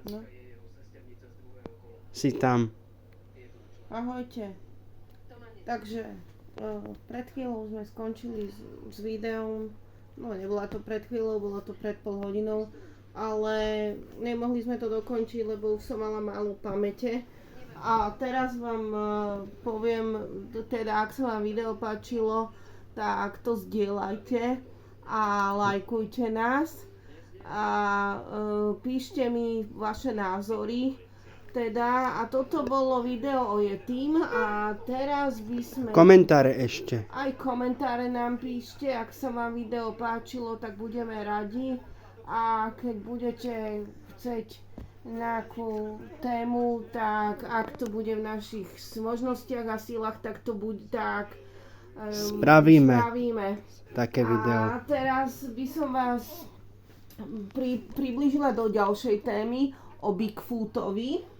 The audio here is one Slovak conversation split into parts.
No. Si tam. Ahojte. Takže pred chvíľou sme skončili s videom. No nebola to pred chvíľou, bolo to pred pol hodinou. Ale nemohli sme to dokončiť, lebo už som mala málo pamäte. A teraz vám poviem, teda ak sa vám video páčilo, tak to zdieľajte a lajkujte nás. A píšte mi vaše názory. Teda, a toto bolo video o Yetim a teraz by sme... Komentáre ešte. Aj komentáre nám píšte, ak sa vám video páčilo, tak budeme radi. A keď budete chceť nejakú tému, tak ak to bude v našich možnostiach a sílach, tak to bude tak... Spravíme také video. A teraz by som vás priblížila do ďalšej témy o Bigfootovi.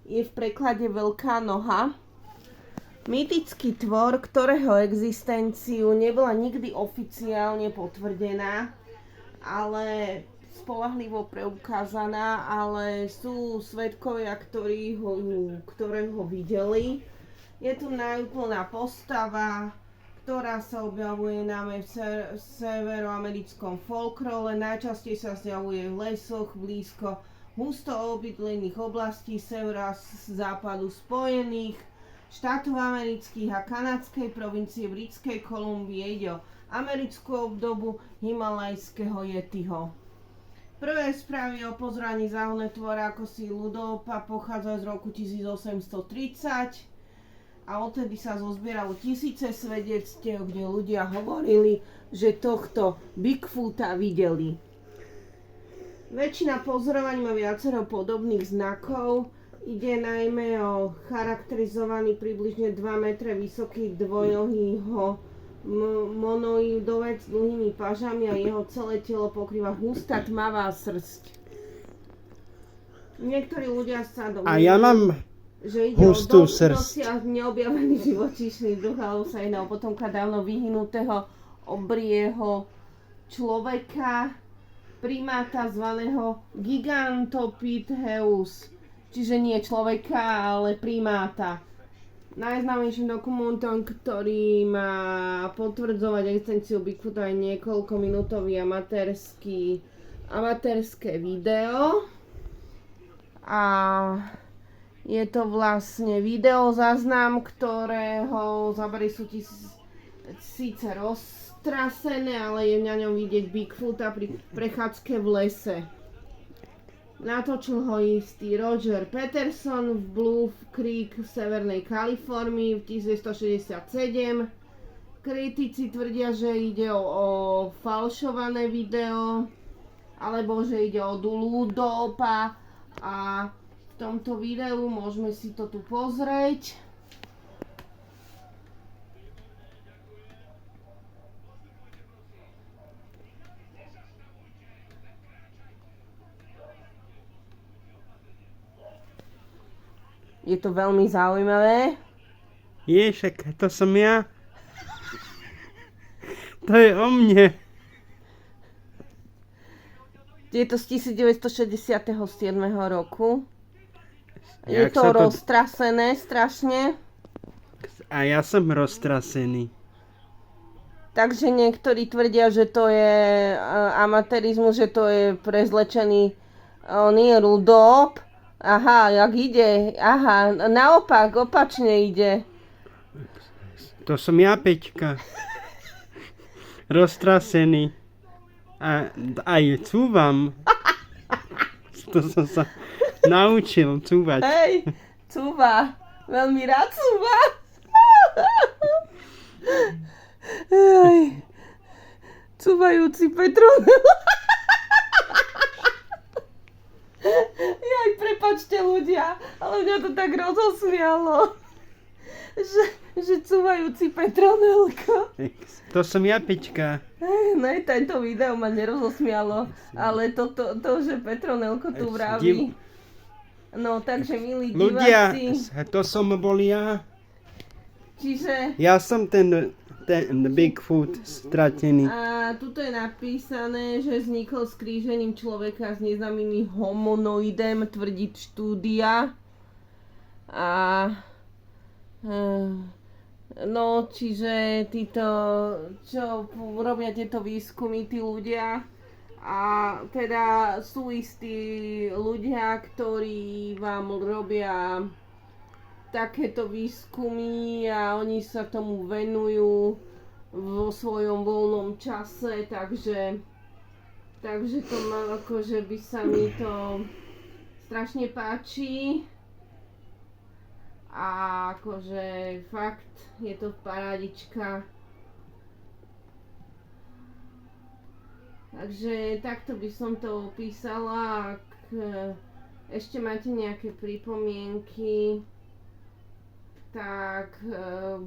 Je v preklade Veľká noha. Mýtický tvor, ktorého existenciu nebola nikdy oficiálne potvrdená, ale spoľahlivo preukázaná, ale sú svedkovia, ktoré ho videli. Je tu najúplná postava, ktorá sa objavuje najmä v severoamerickom folklóre, najčastejšie sa zjavuje v lesoch blízko husto obydlených oblastí severa západu Spojených štátov amerických a kanadskej provincie Britskej Kolumbie. Ide o americkú obdobu himalajského Yetiho. Prvé správy o pozraní záhodné tvora ako si ľudopa pochádzajú z roku 1830 a odtedy sa zozbieralo tisíce svedectiev, kde ľudia hovorili, že tohto Bigfoota videli. Väčšina pozorovaní má viacero podobných znakov. Ide najmä o charakterizovaný približne 2 metre vysoký dvojnohýho monoidovec s dlhými pažami a jeho celé telo pokrýva hustá tmavá srsť. Niektorí ľudia sa domnievajú, A ja mám že ide hustú o srsť. dosiaľ neobjavený živočíšny druh, alebo sa jedná o potomka dávno vyhynutého obrieho človeka, primáta zvaného Gigantopithecus, čiže nie človeka, ale primáta. Najznámejším dokumentom, ktorý má potvrdzovať existenciu Bigfoota, je niekoľkominútový amatérske video. A je to vlastne video záznam, ktorého zábery sú síce roztrasené, ale je na ňom vidieť Bigfoota pri prechádzke v lese. Natočil ho istý Roger Peterson v Blue Creek v severnej Kalifornii v 1967. Kritici tvrdia, že ide o falšované video, alebo že ide o ľudopa a v tomto videu môžeme si to tu pozrieť. Je to veľmi zaujímavé. Však to som ja. To je o mne. Je to z 1967 roku. Je Jak to sa to- roztrasené strašne. A ja som roztrasený. Takže niektorí tvrdia, že to je amatérizmus, že to je prezlečený nie ľudop. Aha, jak ide. Aha, naopak, opačne ide. To som ja, Peťka. Roztrasený. A aj cúvam. To som sa naučil cúvať. Hej, cúva. Veľmi rád cúva. Hej. Cúvajúci Petronel. Jaj, prepáčte ľudia, ale mňa to tak rozosmialo. Že cúvajúci Petronelko. To som ja, Peťka. Ne, tento video ma nerozosmialo, ale to, že Petronelko tu vraví. No, takže milí Ľudia, diváci, to som bol ja. čiže Ja som ten ten Bigfoot stratený. A tuto je napísané, že vznikol skrížením človeka s neznámym homonoidem, tvrdí štúdia. A no, čiže títo, čo robia tieto výskumy, tí ľudia, a teda sú istí ľudia, ktorí vám robia takéto výskumy a oni sa tomu venujú vo svojom voľnom čase, takže to má akože by sa mi to strašne páči a akože fakt je to parádička. Takže takto by som to opísala. Ak ešte máte nejaké pripomienky, tak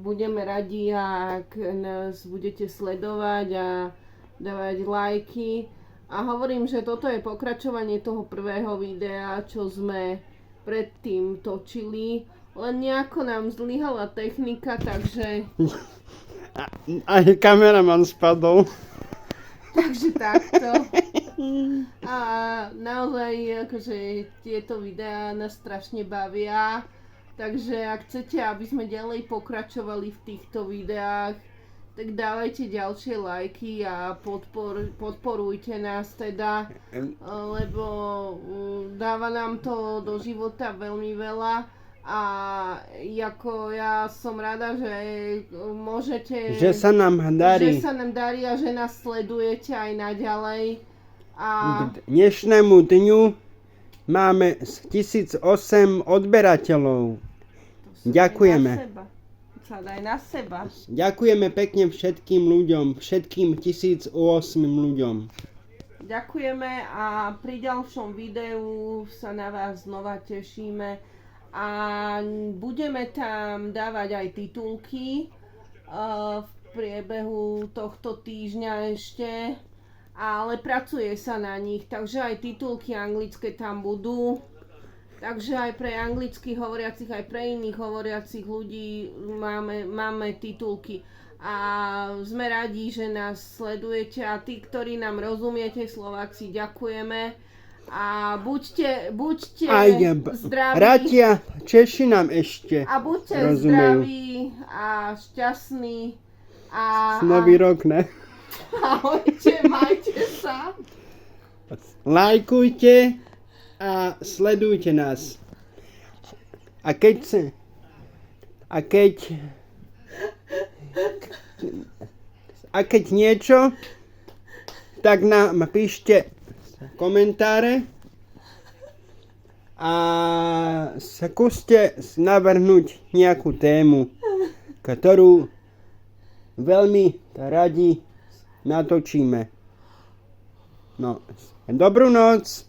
budeme radi, ak nás budete sledovať a dávať lajky. A hovorím, že toto je pokračovanie toho prvého videa, čo sme predtým točili. Len nejako nám zlyhala technika, takže... Aj kameraman spadol. Takže takto. A naozaj akože tieto videá nás strašne bavia. Takže ak chcete, aby sme ďalej pokračovali v týchto videách, tak dávajte ďalšie lajky a podporujte nás teda, lebo dáva nám to do života veľmi veľa a ako ja som rada, že môžete... Že sa nám darí. Že sa nám darí a že nás sledujete aj naďalej. A K dnešnému dňu máme 1008 odberateľov. Ďakujeme. Daj na seba. Ďakujeme pekne všetkým ľuďom, všetkým 1008 ľuďom. Ďakujeme a pri ďalšom videu sa na vás znova tešíme a budeme tam dávať aj titulky v priebehu tohto týždňa ešte, ale pracuje sa na nich, takže aj titulky anglické tam budú. Takže aj pre anglicky hovoriacich, aj pre iných hovoriacich ľudí máme titulky. A sme radi, že nás sledujete a tí, ktorí nám rozumiete, Slováci, ďakujeme. A buďte zdraví. Bratia, Češi nám ešte A buďte rozumejú. zdraví a šťastní. Nový rok, ne? Ahojte, majte sa. Lajkujte a sledujte nás. A keď niečo, tak nám píšte komentáre a skúste navrhnúť nejakú tému, ktorú veľmi radi natočíme. No, dobrú noc.